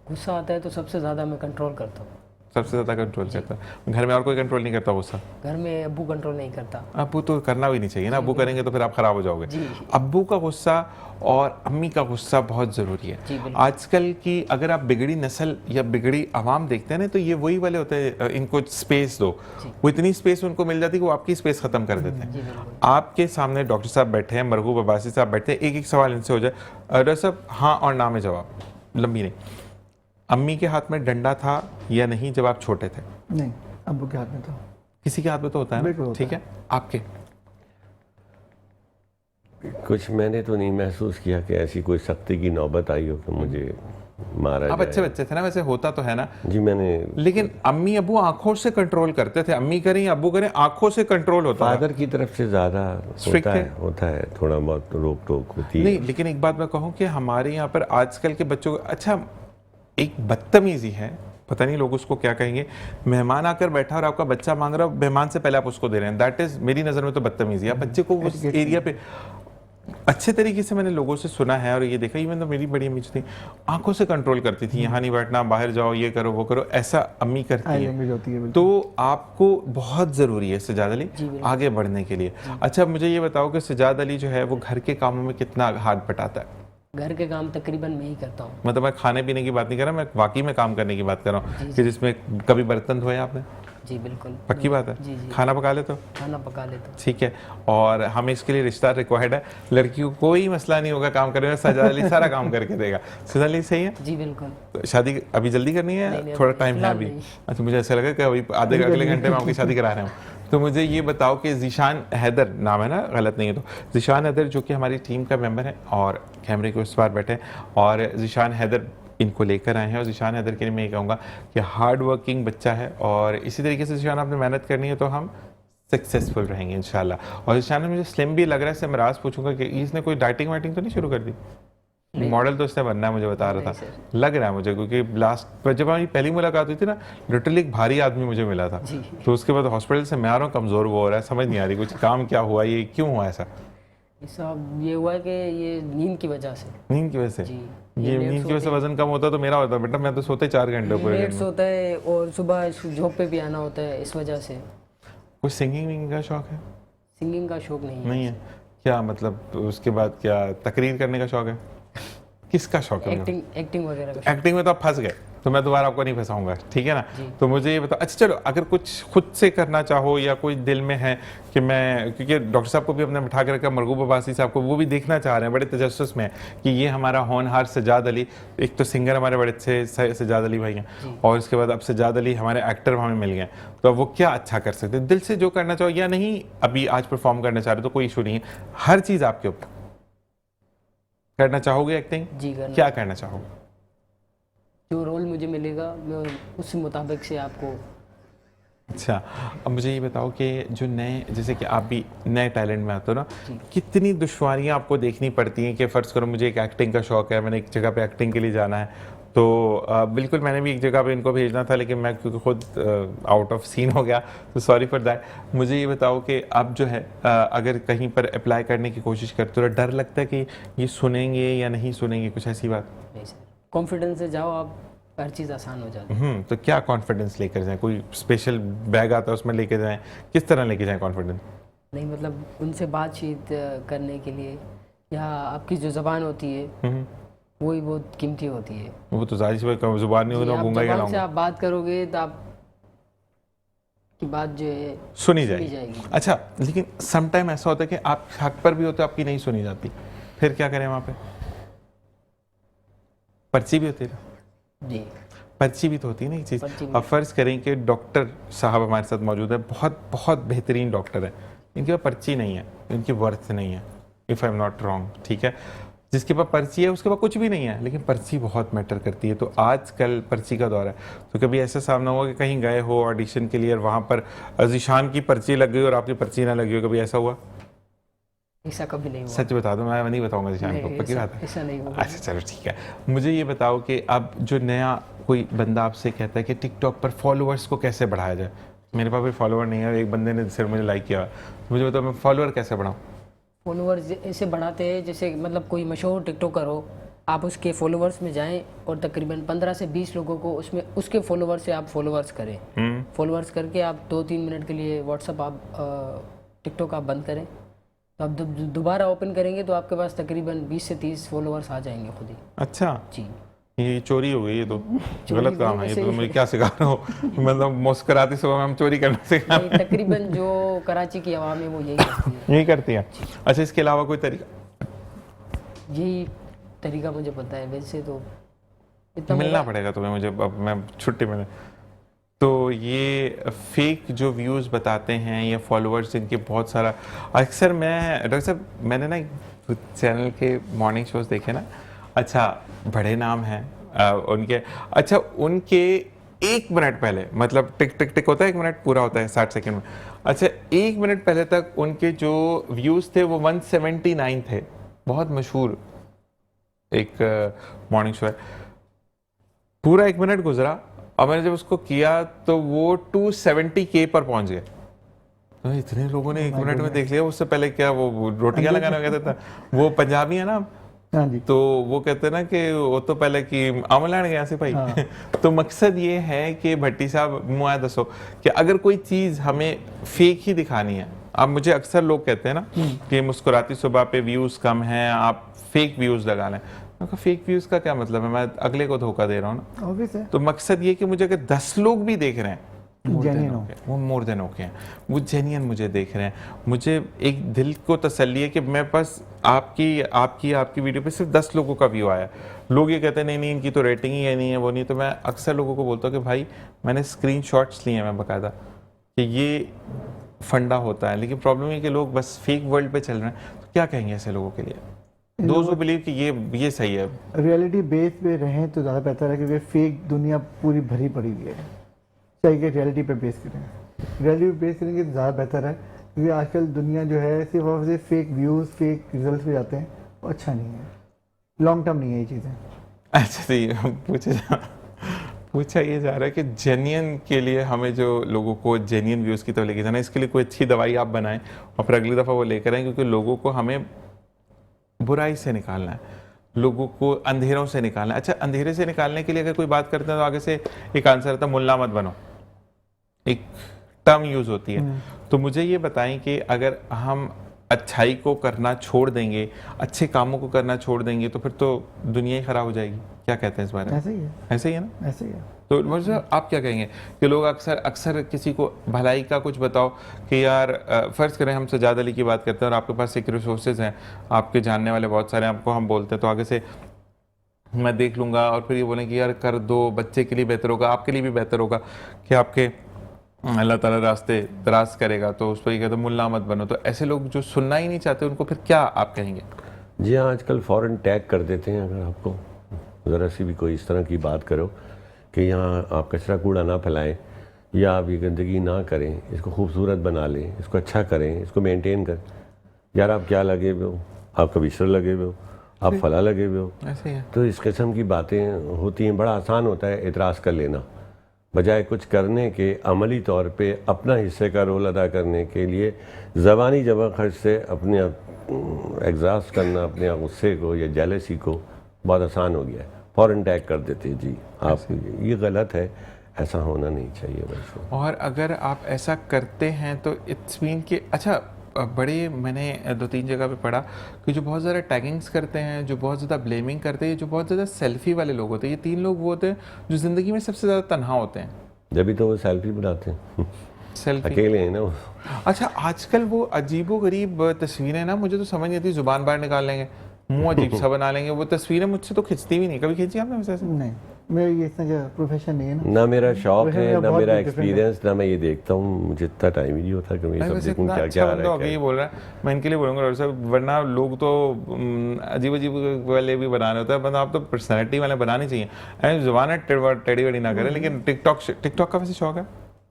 गुस्सा आता है तो सबसे ज़्यादा मैं कंट्रोल करता हूँ। सबसे ज़्यादा कंट्रोल करता है? घर में और कोई कंट्रोल नहीं करता गुस्सा? घर में अब्बू कंट्रोल नहीं करता। अब्बू तो करना भी नहीं चाहिए ना, अब्बू करेंगे तो फिर आप ख़राब हो जाओगे। अब्बू का गुस्सा और अम्मी का गुस्सा बहुत ज़रूरी है। आजकल की अगर आप बिगड़ी नस्ल या बिगड़ी आवाम देखते हैं ना, तो ये वही वाले होते हैं, इनको स्पेस दो, वो इतनी स्पेस उनको मिल जाती है कि वो आपकी स्पेस ख़त्म कर देते हैं। आपके सामने डॉक्टर साहब बैठे हैं, मरगूब अब्बासी साहब बैठे हैं, एक एक सवाल इनसे हो जाए, डॉक्टर साहब हाँ और ना में जवाब, लंबी नहीं। अम्मी के हाथ में डंडा था या नहीं जब आप छोटे थे? नहीं, अब्बू के हाथ में था। किसी के हाथ में तो होता है ना, ठीक है। आपके? कुछ मैंने तो नहीं महसूस किया कि ऐसी कोई सख्ती की नौबत आई हो कि मुझे मारा आप अच्छे बच्चे थे ना, वैसे होता तो है ना। जी मैंने, लेकिन अम्मी अबू आंखों से कंट्रोल करते थे, अम्मी करें या अबू करें, आंखों से कंट्रोल होता था। फादर की तरफ से ज़्यादा Strict होता है, थोड़ा बहुत रोक टोक होती है। नहीं, लेकिन एक बात मैं कहूँ कि हमारे यहाँ पर आजकल के बच्चों को, अच्छा एक बदतमीजी है, पता नहीं लोग उसको क्या कहेंगे, मेहमान आकर बैठा और आपका बच्चा मांग रहा है, मेहमान से पहले आप उसको दे रहे हैं, दैट इज मेरी नज़र में तो बदतमीजी है। आप बच्चे को उस एरिया पे अच्छे तरीके से, मैंने लोगों से सुना है और ये देखा, इवन तो मेरी बड़ी अम्मी थी, आंखों से कंट्रोल करती थी, यहाँ नहीं बैठना, बाहर जाओ, ये करो वो करो, ऐसा अम्मी करती है। लैंग्वेज होती है बिल्कुल। तो आपको बहुत ज़रूरी है सजाद अली आगे बढ़ने के लिए। अच्छा मुझे ये बताओ कि सजाद अली जो है वो घर के कामों में कितना हाथ बटाता है? घर के काम तकरीबन मैं ही करता हूँ। मतलब मैं खाने पीने की बात नहीं कर रहा, मैं वाकई में काम करने की बात कर रहा हूँ कि जिसमें कभी बर्तन धोए आपने? जी बिल्कुल। पक्की बात है। जी जी। खाना पका लेते हो? खाना पका लेता हूँ। ठीक है। और हमें इसके लिए रिश्ता रिक्वायर्ड है, लड़कियों को कोई मसला नहीं होगा काम करने में, सजाद अली सारा काम करके देगा। सजाद अली सही है? जी बिल्कुल। तो शादी अभी जल्दी करनी है? नहीं, थोड़ा अभी टाइम है फिलहाल अभी? नहीं। अच्छा मुझे ऐसा लगा कि अभी अगले घंटे में आपकी शादी करा रहे हूँ। तो मुझे ये बताओ कि ज़ीशान हैदर नाम है ना, गलत नहीं है तो, ज़ीशान हैदर जो कि हमारी टीम का मेंबर है और कैमरे के उस पार बैठे हैं, और ज़ीशान हैदर इनको लेकर आए हैं। और ज़ीशान हैदर के लिए मैं ये कहूँगा कि हार्ड वर्किंग बच्चा है, और इसी तरीके से ज़ीशान आपने मेहनत करनी है तो हम सक्सेसफुल रहेंगे इंशाल्लाह। और ज़ीशान मुझे स्लिम भी लग रहा है, इससे मैं राज पूछूंगा कि इसने कोई डाइटिंग वाइटिंग तो नहीं शुरू कर दी? मॉडल तो इसने बनना है, मुझे बता रहा था, लग रहा है मुझे, क्योंकि लास्ट जब हमारी पहली मुलाकात हुई थी ना, लिटरली एक भारी आदमी मुझे मिला था। तो उसके बाद हॉस्पिटल से मैं आ रहा हूँ कमज़ोर वो हो रहा है, समझ नहीं आ रही कुछ काम क्या हुआ, ये क्यों हुआ ऐसा? सब ये हुआ है कि ये नींद की वजह से। नींद की वजह से? जी। ये नींद की वजह से वजन कम होता तो मेरा होता बेटा, मैं तो सोते 4 घंटे पूरे लेट दिन में। सोता है और सुबह जॉब पे भी आना होता है, इस वजह से। कुछ सिंगिंग का शौक है? सिंगिंग का शौक नहीं है। नहीं है? क्या मतलब उसके बाद क्या तकरीर करने का शौक है? किसका शौक है? एक्टिंग वगैरह का। एक्टिंग में तो आप फंस गए, तो मैं दोबारा आपको नहीं फंसाऊंगा, ठीक है ना? तो मुझे ये बताओ, अच्छा चलो, अगर कुछ खुद से करना चाहो या कोई दिल में है कि मैं, क्योंकि डॉक्टर साहब को भी अपने बिठा के रखा, मरगूब अब्बासी साहब को, वो भी देखना चाह रहे हैं, बड़े तजस्सुस में कि ये हमारा होनहार सजाद अली, एक तो सिंगर हमारे बड़े अच्छे सजाद अली भाई हैं, और इसके बाद अब सजाद अली हमारे एक्टर हमें मिल गए, तो अब वो क्या अच्छा कर सकते हैं? दिल से जो करना चाहो, या नहीं अभी आज परफॉर्म करना चाह रहे हो तो कोई इशू नहीं है, हर चीज़ आपके ऊपर। करना चाहोगे एक्टिंग? जी करना। क्या करना चाहोगे? जो रोल मुझे मिलेगा मैं उस मुताबिक से आपको। अच्छा, अब मुझे ये बताओ कि जो नए, जैसे कि आप भी नए टैलेंट में आते हो ना, कितनी दुश्वारियां आपको देखनी पड़ती हैं कि फ़र्ज़ करो मुझे एक एक्टिंग का शौक़ है, मैंने एक जगह पे एक्टिंग के लिए जाना है, तो बिल्कुल मैंने भी एक जगह पे इनको भेजना था, लेकिन मैं क्योंकि खुद आउट ऑफ सीन हो गया, तो सॉरी फॉर दैट। मुझे ये बताओ कि अब जो है अगर कहीं पर अप्लाई करने की कोशिश करते हो, तो डर लगता है कि ये सुनेंगे या नहीं सुनेंगे, कुछ ऐसी बात? नहीं सर, कॉन्फिडेंस से जाओ आप, हर चीज़ आसान हो जाती है। तो क्या कॉन्फिडेंस लेकर जाएं? कोई स्पेशल बैग आता है उसमें लेके जाएं? किस तरह लेके जाएं कॉन्फिडेंस? नहीं मतलब उनसे बातचीत करने के लिए, या आपकी जो ज़बान होती है वही बहुत कीमती होती है। वो तो जाहिर सी बात, जुबान नहीं होती, गूंगा ही ज़बान से कहलाऊंगा। आप बात करोगे तो आप की बात जो है सुनी जाएगी। अच्छा, लेकिन सम टाइम ऐसा होता है कि आप हक पर भी होते, आपकी नहीं सुनी जाती, फिर क्या करें? वहाँ पे पर्ची भी होती है ना? जी, पर्ची भी तो होती है ना एक चीज़। पर्ची भी। अब फ़र्ज़ करें कि डॉक्टर साहब हमारे साथ मौजूद है, बहुत बहुत बेहतरीन डॉक्टर है, इनके पास पर्ची नहीं है, इनकी वर्थ नहीं है, if I am not wrong, ठीक है? जिसके पास पर्ची है उसके पास कुछ भी नहीं है, लेकिन पर्ची बहुत मैटर करती है। तो आजकल पर्ची का दौर है, तो कभी ऐसा सामना हुआ कि कहीं गए हो ऑडिशन के लिए और वहाँ पर ज़ीशान की पर्ची लग गई और आपकी पर्ची ना लगी हो, कभी ऐसा हुआ? ऐसा कभी नहीं हुआ। सच बता दो, मैं नहीं बताऊंगा ज़ीशान को, पक्की बात है? ऐसा नहीं हुआ। अच्छा चलो ठीक है। मुझे ये बताओ कि अब जो नया कोई बंदा आपसे कहता है कि टिकटॉक पर फॉलोअर्स को कैसे बढ़ाया जाए, मेरे पास भी फॉलोअर नहीं है, एक बंदे ने सिर्फ मुझे लाइक किया, तो मुझे बताओ मैं फॉलोअर कैसे बढ़ाऊँ? फॉलोअर्स ऐसे बढ़ाते हैं जैसे मतलब कोई मशहूर टिकटॉकर हो, आप उसके फॉलोअर्स में जाएं और तकरीबन 15 से 20 लोगों को उसमें उसके फॉलोअर्स से आप फॉलोअर्स करें। फॉलोअर्स करके आप 2-3 मिनट के लिए व्हाट्सअप आप टिकटॉक आप बंद करें, तो आप दोबारा ओपन करेंगे तो आपके पास तकरीबन 20 से 30 फॉलोअर्स आ जाएंगे खुद ही। अच्छा, जी, ये चोरी हो गई, ये तो गलत काम है, ये तो मुझे क्या सिखा रहे हो? मतलब मुस्कुराती सुबह में हम चोरी करना सिखा रहे हैं। तकरीबन जो कराची की आवाम है वो यही करती है। यही करती है? अच्छा, इसके अलावा कोई तरीका? यही तरीका मुझे पता है, वैसे तो इतना मिलना पड़ेगा तुम्हें मुझे, अब मैं छुट्टी में। तो ये फेक जो व्यूज़ बताते हैं या फॉलोअर्स जिनके बहुत सारा, अक्सर मैं डॉक्टर साहब मैंने ना चैनल के मॉर्निंग शोज देखे ना, अच्छा बड़े नाम हैं उनके, अच्छा उनके 1 मिनट पहले, मतलब टिक टिक टिक होता है 1 मिनट पूरा होता है 60 सेकंड में, अच्छा 1 मिनट पहले तक उनके जो व्यूज़ थे वो 179 थे। बहुत मशहूर एक मॉर्निंग शो है। पूरा 1 मिनट गुजरा और मैंने जब उसको किया तो वो 270K पर पहुंच गए। तो इतने लोगों ने 1 मिनट में देख लिया। उससे पहले क्या वो रोटियां लगाना कहता था, वो पंजाबी है ना, हाँ जी। तो वो कहते हैं ना कि वो तो पहले कि अमलान गया से भाई। तो मकसद ये है कि भट्टी साहब मुआ दसो कि अगर कोई चीज़ हमें फेक ही दिखानी है, अब मुझे अक्सर लोग कहते हैं ना कि मुस्कुराती सुबह पे व्यूज़ कम हैं, आप फेक व्यूज़ लगा लें। फेक व्यूज़ का क्या मतलब है, मैं अगले को धोखा दे रहा हूँ ना। ऑब्वियस है। तो मकसद ये कि मुझे अगर 10 लोग भी देख रहे हैं, जेन्युइन हो, वो मोर देन ओके हैं, वो जेन्युइन मुझे देख रहे हैं, मुझे एक दिल को तसल्ली है कि मैं बस आपकी वीडियो पे सिर्फ 10 लोगों का व्यू आया। लोग ये कहते हैं नहीं नहीं इनकी तो रेटिंग ही है नहीं है वो नहीं, तो मैं अक्सर लोगों को बोलता हूँ कि भाई मैंने स्क्रीनशॉट्स लिए हैं मैं बाकायदा कि ये फंडा होता है। लेकिन प्रॉब्लम है कि लोग बस फेक वर्ल्ड पे चल रहे हैं। तो क्या कहेंगे ऐसे लोगों के लिए, दोज हू बिलीव कि ये सही है? रियलिटी बेस पे रहें तो ज़्यादा बेहतर है, क्योंकि फेक दुनिया पूरी भरी पड़ी हुई है। चाहिए रियलिटी पे बेस करें, रियलिटी पे बेस करेंगे तो ज़्यादा बेहतर है, क्योंकि आजकल दुनिया जो है सिर्फ और सिर्फ फेक व्यूज़ फेक रिजल्ट पे जाते हैं, वो अच्छा नहीं है, लॉन्ग टर्म नहीं है ये चीज़ें। अच्छा तो ये पूछा ये जा रहा है कि जेन्युइन के लिए हमें जो लोगों को जेन्युइन व्यूज़ की तरफ लेके जाना है, इसके लिए कोई अच्छी दवाई आप बनाएं और फिर अगली दफ़ा वो लेकर आएँ, क्योंकि लोगों को हमें बुराई से निकालना है, लोगों को अंधेरों से निकालना है। अच्छा अंधेरे से निकालने के लिए अगर कोई बात करते हैं तो आगे से एक आंसर आता है मुल्ला मत बनो, एक टर्म यूज होती है। तो मुझे ये बताएं कि अगर हम अच्छाई को करना छोड़ देंगे, अच्छे कामों को करना छोड़ देंगे, तो फिर तो दुनिया ही खराब हो जाएगी। क्या कहते हैं इस बारे में? ऐसे ही है, ऐसे ही है ना? ऐसे ही है। तो मुझे आप क्या कहेंगे कि लोग अक्सर किसी को भलाई का कुछ बताओ कि यार फ़र्ज़ करें हम सजाद अली की बात करते हैं और आपके पास एक रिसोर्सेज हैं, आपके जानने वाले बहुत सारे, आपको हम बोलते हैं तो आगे से मैं देख लूँगा और फिर ये बोलें कि यार कर दो, बच्चे के लिए बेहतर होगा, आपके लिए भी बेहतर होगा कि आपके अल्लाह ताला रास्ते दराज करेगा, तो उस पर ये कहते मुल्ला मत बनो। तो ऐसे लोग जो सुनना ही नहीं चाहते उनको फिर क्या आप कहेंगे? जी हाँ, आजकल फ़ौरन टैग कर देते हैं। अगर आपको ज़रा सी भी कोई इस तरह की बात करो कि यहाँ आप कचरा कूड़ा ना फैलाएं या आप ये गंदगी ना करें, इसको खूबसूरत बना लें, इसको अच्छा करें, इसको मेंटेन करें, यार आप क्या लगे हुए हो, आप कबीशर लगे हुए हो, आप फला लगे हुए हो, ऐसे ही है। तो इस किस्म की बातें होती हैं। बड़ा आसान होता है एतराज़ कर लेना, बजाय कुछ करने के अमली तौर पे अपना हिस्से का रोल अदा करने के लिए ज़बानी जबा खर्च से अपने एग्जास्ट करना अपने गुस्से को या जेलसी को बहुत आसान हो गया है। फ़ौरन टैग कर देते हैं जी आप, ये गलत है, ऐसा होना नहीं चाहिए वैसे। और अगर आप ऐसा करते हैं तो इट्स मीन कि अच्छा बड़े मैंने 2-3 जगह पे पढ़ा कि जो बहुत ज़्यादा टैगिंग्स करते हैं, जो बहुत ज़्यादा ब्लेमिंग करते हैं, जो बहुत ज़्यादा सेल्फी वाले लोग होते हैं, ये 3 लोग वो होते हैं जो ज़िंदगी में सबसे ज़्यादा तन्हा होते हैं। जब भी तो वो सेल्फी बनाते हैं सेल्फी अकेले हैं ना वो। अच्छा आजकल वो अजीबो गरीब तस्वीरें ना, मुझे तो समझ नहीं आती, ज़ुबान बाहर निकाल लेंगे, मुंह अजीब सा बना लेंगे, वो तस्वीरें मुझसे तो खिंचती भी नहीं। कभी खींची आपने वैसे? नहीं, मेरा ये इतना प्रोफेशन नहीं है ना, ना मेरा शौक है ना बहुत मेरा different है। एक्सपीरियंस, ना मैं ये देखता हूँ, मुझे इतना टाइम ही नहीं होता कि मैं ये सब वैसे देखूँ इतना क्या अच्छा क्या आ बंदा रहा होके है ये क्या। बोल रहा है, मैं इनके लिए बोलूँगा डॉक्टर साहब, वरना लोग तो अजीब अजीब वाले भी बनाने होता है बंदा, आप तो पर्सनैलिटी वाले बनानी चाहिए। ऐसे जुबान टेढ़ी वेढ़ी ना करें। लेकिन टिकटॉक का वैसे शौक है?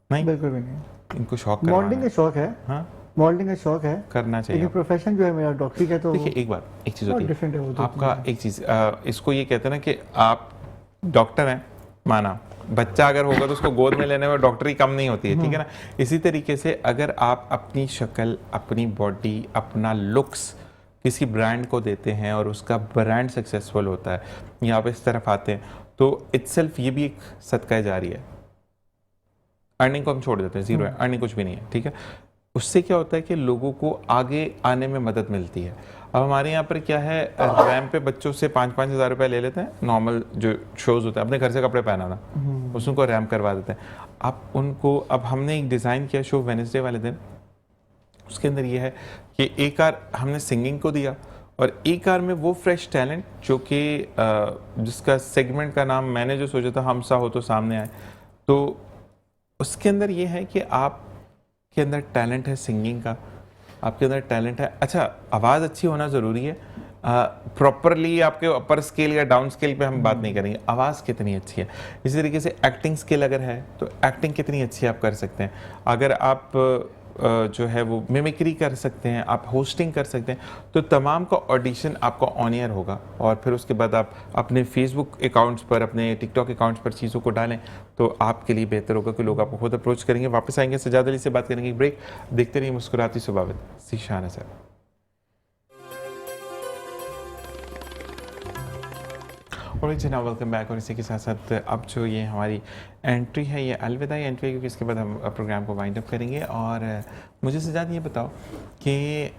नहीं बिल्कुल भी नहीं। इनको शौक मॉडलिंग का शौक है, हाँ मॉडलिंग का शौक है, करना चाहिए। लेकिन प्रोफेशन जो है मेरा डॉक्टरी का, तो देखिए एक चीज़ होती डिफरेंट है वो तो। आपका एक चीज़ इसको ये कहते हैं ना कि आप डॉक्टर हैं, माना बच्चा अगर होगा तो उसको गोद में लेने में डॉक्टरी कम नहीं होती है, ठीक है ना। इसी तरीके से अगर आप अपनी शक्ल, अपनी बॉडी, अपना लुक्स किसी ब्रांड को देते हैं और उसका ब्रांड सक्सेसफुल होता है या आप इस तरफ आते हैं, तो इटसेल्फ ये भी एक सदका जारी है। अर्निंग को हम छोड़ देते हैं, जीरो है, अर्निंग कुछ भी नहीं है, ठीक है। उससे क्या होता है कि लोगों को आगे आने में मदद मिलती है। अब हमारे यहाँ पर क्या है, रैम पे बच्चों से 5-5 हज़ार रुपये ले लेते हैं, नॉर्मल जो शोज़ होते हैं, अपने घर से कपड़े पहनाना, उसको रैम करवा देते हैं। अब उनको, अब हमने एक डिज़ाइन किया शो वेडनेसडे वाले दिन, उसके अंदर ये है कि एक आर हमने सिंगिंग को दिया और एक आर में वो फ्रेश टैलेंट जो कि जिसका सेगमेंट का नाम मैंने जो सोचा था हमसा हो तो सामने आए। तो उसके अंदर ये है कि आप के अंदर टैलेंट है सिंगिंग का, आपके अंदर टैलेंट है, अच्छा आवाज़ अच्छी होना ज़रूरी है, प्रॉपरली आपके अपर स्केल या डाउन स्केल पे हम बात नहीं करेंगे, आवाज़ कितनी अच्छी है। इसी तरीके से एक्टिंग स्किल अगर है तो एक्टिंग कितनी अच्छी आप कर सकते हैं। अगर आप जो है वो मिमिक्री कर सकते हैं, आप होस्टिंग कर सकते हैं, तो तमाम का ऑडिशन आपका ऑन एयर होगा और फिर उसके बाद आप अपने फेसबुक अकाउंट्स पर, अपने टिकटॉक अकाउंट्स पर चीज़ों को डालें तो आपके लिए बेहतर होगा कि लोग आपको खुद अप्रोच करेंगे। वापस आएंगे, सजाद अली से बात करेंगे। ब्रेक, देखते रहिए मुस्कुराती सुबावत, ज़ीशान सर। और जनाब वेलकम बैक। और इसी के साथ साथ अब जो ये हमारी एंट्री है ये अलविदाई एंट्री है, क्योंकि इसके बाद हम प्रोग्राम को वाइंड अप करेंगे। और मुझे सजाद ये बताओ कि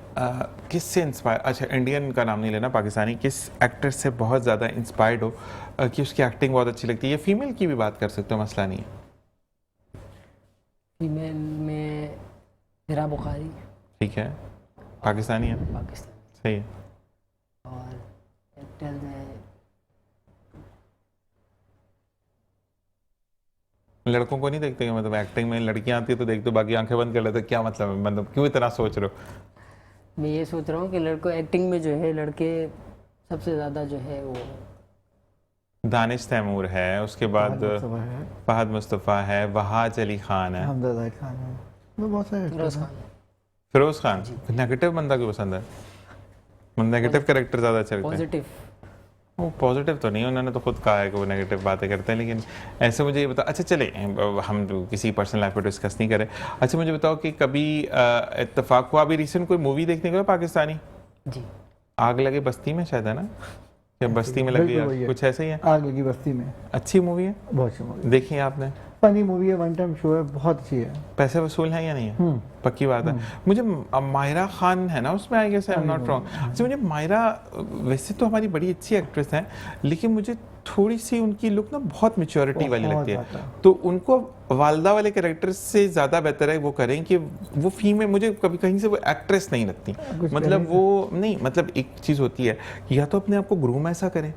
किससे इंस्पायर, अच्छा इंडियन का नाम नहीं लेना, पाकिस्तानी, किस एक्टर से बहुत ज़्यादा इंस्पायर्ड हो कि उसकी एक्टिंग बहुत अच्छी लगती है, या फीमेल की भी बात कर सकते हो, मसला नहीं है। फीमेल में हिरा बुखारी, ठीक है, पाकिस्तानी है, पाकिस्तान, सही है। और एक्टर में लड़कों को नहीं देखते, मतलब एक्टिंग में लड़कियां आती है तो देखते हो, बाकी आंखें बंद कर लेते, क्या मतलब है, मतलब क्यों इतना सोच रहे हो? मैं ये सोच रहा हूँ कि लड़कों एक्टिंग में जो है लड़के सबसे ज़्यादा जो है वो दानिश तैमूर है, उसके बाद फहद मुस्तफ़ा है, वहाज अली खान है, हमजा जाहिद खान है, वो बहुत सारे फिरोज खान। फिरोज खान। नेगेटिव बंदा क्यों पसंद है? नेगेटिव कैरेक्टर ज़्यादा अच्छे लगते हैं। पॉजिटिव, वो पॉजिटिव तो नहीं, उन्होंने तो खुद कहा है कि वो नेगेटिव बातें करते हैं, लेकिन ऐसे मुझे ये बताओ। अच्छा चले, हम किसी पर्सनल लाइफ पर डिस्कस नहीं करें। अच्छा मुझे बताओ कि कभी इत्तेफाक हुआ, अभी रिसेंट कोई मूवी देखने गए पाकिस्तानी? जी, आग लगे बस्ती में शायद, है ना, या बस्ती में लगी आग, कुछ ऐसे ही है। आग लगी बस्ती में, अच्छी मूवी है, बहुत अच्छी मूवी, देखी है आपने? फनी मूवी है, वन टाइम शो है, बहुत अच्छी है। पैसे वसूल है या नहीं है? पक्की बात है। मुझे मायरा खान है ना उसमें, I guess I am not wrong. अच्छा मुझे मायरा, वैसे तो हमारी बड़ी अच्छी एक्ट्रेस हैं, लेकिन मुझे थोड़ी सी उनकी लुक ना बहुत मैच्योरिटी वाली लगती है, तो उनको वालदा वाले कैरेक्टर से ज़्यादा बेहतर है वो करें कि वो फीमेल, मुझे कभी कहीं से वो एक्ट्रेस नहीं लगती, मतलब वो नहीं, मतलब एक चीज़ होती है कि या तो अपने आप को ग्रूम ऐसा करें।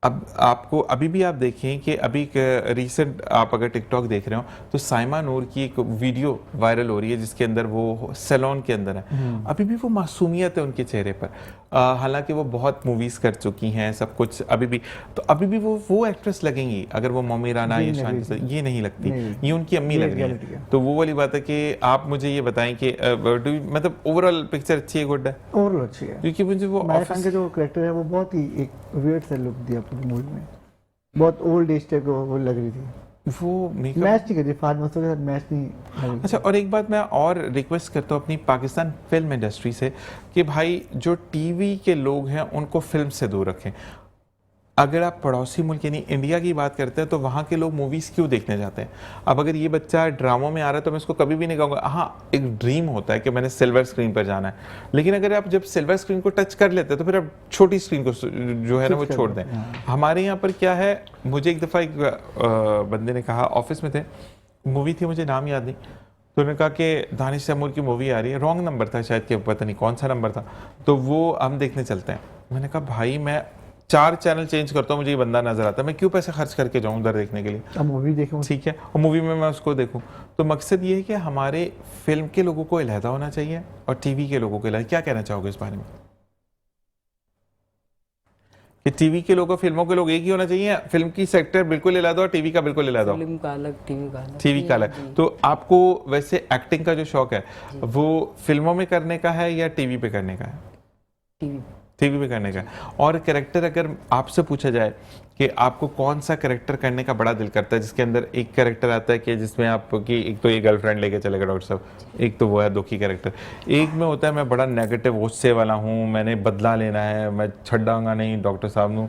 अब आपको अभी भी आप देखें कि अभी रीसेंट आप अगर टिकटॉक देख रहे हो तो साइमा नूर की एक वीडियो वायरल हो रही है जिसके अंदर वो सैलून के अंदर है, अभी भी वो मासूमियत है उनके चेहरे पर, हालांकि वो बहुत मूवीज़ कर चुकी हैं सब कुछ, अभी भी तो अभी भी वो एक्ट्रेस लगेंगी। अगर वो मोमी राना या शान के साथ, ये नहीं लगती, ये उनकी अम्मी लग रही है। तो वो वाली बात है कि आप मुझे ये बताएं कि मतलब ओवरऑल पिक्चर अच्छी है, गुड है, ओवरऑल अच्छी है, क्योंकि मुझे वो खान का जो कैरेक्टर है वो बहुत ही एक वियर्ड सा लुक दिया पूरी मूवी में, बहुत ओल्ड एज टाइप वो लग रही थी, वो मैच नहीं कर रही, फहद मुस्तफा के साथ मैच नहीं। अच्छा, और एक बात मैं और रिक्वेस्ट करता हूँ अपनी पाकिस्तान फिल्म इंडस्ट्री से कि भाई जो टीवी के लोग हैं उनको फिल्म से दूर रखें। अगर आप पड़ोसी मुल्क यानी इंडिया की बात करते हैं तो वहाँ के लोग मूवीज़ क्यों देखने जाते हैं? अब अगर ये बच्चा ड्रामों में आ रहा है तो मैं इसको कभी भी नहीं कहूँगा, हाँ एक ड्रीम होता है कि मैंने सिल्वर स्क्रीन पर जाना है, लेकिन अगर आप जब सिल्वर स्क्रीन को टच कर लेते हैं तो फिर आप छोटी स्क्रीन को जो है ना वो छोड़ दें। हमारे यहाँ पर क्या है, मुझे एक दफ़ा एक बंदे ने कहा, ऑफिस में थे, मूवी थी मुझे नाम याद नहीं, तो उन्होंने कहा कि दानिश तैमूर की मूवी आ रही है, रॉन्ग नंबर था शायद, कि पता नहीं कौन सा नंबर था, तो वो हम देखने चलते हैं। मैंने कहा भाई मैं 4 चैनल चेंज करता हूँ, मुझे ये बंदा नजर आता है, मैं क्यों पैसे खर्च करके जाऊँ उधर देखने के लिए? अब मूवी देखूँ, ठीक है, और मूवी में मैं उसको देखूँ। तो मकसद ये है कि हमारे फिल्म के लोगों को अलहदा होना चाहिए और टीवी के लोगों को अलहदा। क्या कहना चाहोगे इस बारे में कि टीवी के लोगों, फिल्मों के लोग एक ही होना चाहिए, फिल्म की सेक्टर बिल्कुल अलहदा और टीवी का बिल्कुल अलहदा? फिल्म का अलग, टीवी का अलग, टीवी का अलग। तो आपको वैसे एक्टिंग का जो शौक है वो फिल्मों में करने का है या टीवी पे करने का है? टीवी पे करने का। और कैरेक्टर अगर आपसे पूछा जाए कि आपको कौन सा कैरेक्टर करने का बड़ा दिल करता है, जिसके अंदर एक कैरेक्टर आता है कि जिसमें आपकी एक तो ये गर्लफ्रेंड लेके चलेगा डॉक्टर साहब, एक तो वो है दुखी कैरेक्टर, एक में होता है मैं बड़ा नेगेटिव गुस्से वाला हूँ, मैंने बदला लेना है, मैं छड्डांगा नहीं डॉक्टर साहब नू,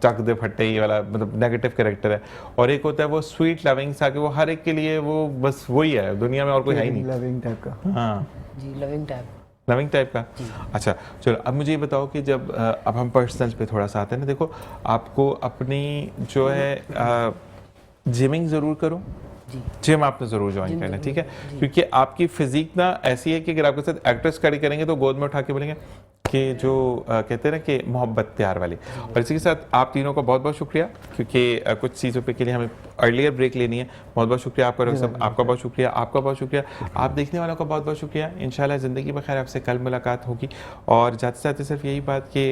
चक दे फट्टे, ये वाला मतलब नेगेटिव कैरेक्टर है। और एक होता है वो स्वीट लविंग सा कि वो हर एक के लिए वो बस वही है, दुनिया में और कोई है ही नहीं, लविंग टाइप का। हाँ जी, लविंग टाइप का। अच्छा चलो, अब मुझे ये बताओ कि जब अब हम पर्सनल पे थोड़ा सा आते हैं ना, देखो आपको अपनी जो है जिमिंग ज़रूर करो, जिम आपने ज़रूर ज्वाइन करना है, ठीक है, क्योंकि आपकी फिजिक ना ऐसी है कि अगर आपके साथ एक्ट्रेस खड़ी करेंगे तो गोद में उठा के बोलेंगे कि जो कहते हैं ना कि मोहब्बत प्यार वाली। और इसी के साथ आप तीनों का बहुत बहुत शुक्रिया, क्योंकि कुछ चीज़ों पे के लिए हमें अर्लियर ब्रेक लेनी है। बहुत बहुत शुक्रिया आपका डॉक्टर साहब, आपका बहुत शुक्रिया, आपका बहुत शुक्रिया, आप देखने वालों का बहुत बहुत शुक्रिया। इंशाल्लाह ज़िंदगी में खैर आपसे कल मुलाकात होगी। और जाते जाते सिर्फ यही बात कि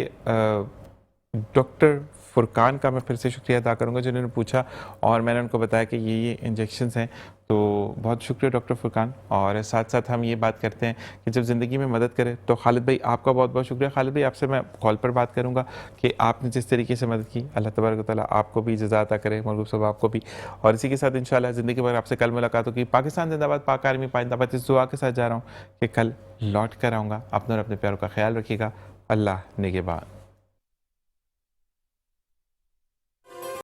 डॉक्टर फुरकान का मैं फिर से शुक्रिया अदा करूंगा जिन्होंने पूछा और मैंने उनको बताया कि ये इंजेक्शंस हैं। तो बहुत शुक्रिया डॉक्टर फुरकान। और साथ साथ हम ये बात करते हैं कि जब ज़िंदगी में मदद करें तो खालिद भाई आपका बहुत बहुत शुक्रिया। खालिद भाई आपसे मैं कॉल पर बात करूंगा कि आपने जिस तरीके से मदद की, अल्लाह तबारक व तआला आपको भी जज़ा अता करे, मरगूब साहब आपको भी। और इसी के साथ इंशाल्लाह ज़िंदगी भर आपसे कल मुलाकात होगी। पाकिस्तान जिंदाबाद, पाक आर्मी पाइंदाबाद, इस दुआ के साथ जा रहा हूँ कि कल लौट कर आऊँगा। अपने और अपने प्यारों का ख्याल रखिएगा। अल्लाह निगहबान।